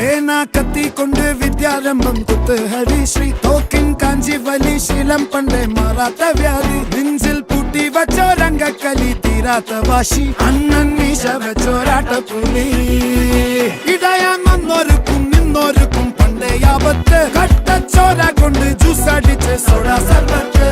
പേന കത്തി കൊണ്ട് വിദ്യാരംഭം കുത്തുഹരി ശ്രീ തോക്കിൻ കാഞ്ചി വലി ശീലം പണ്ടേ മാറാത്ത വ്യാധി നെഞ്ചിൽ പൂട്ടി വച്ചോരംഗക്കലി തീരാത്ത വാശി അണ്ണൻ മീശ വെച്ചോരാട്ടപ്പുലി ഇടയാൻ വന്നോർക്കും നിന്നോർക്കും പണ്ടേ ആപത്ത് കട്ടച്ചോര കൊണ്ട് ജ്യൂസ് അടിച്ച് സോഡ സർബത്ത്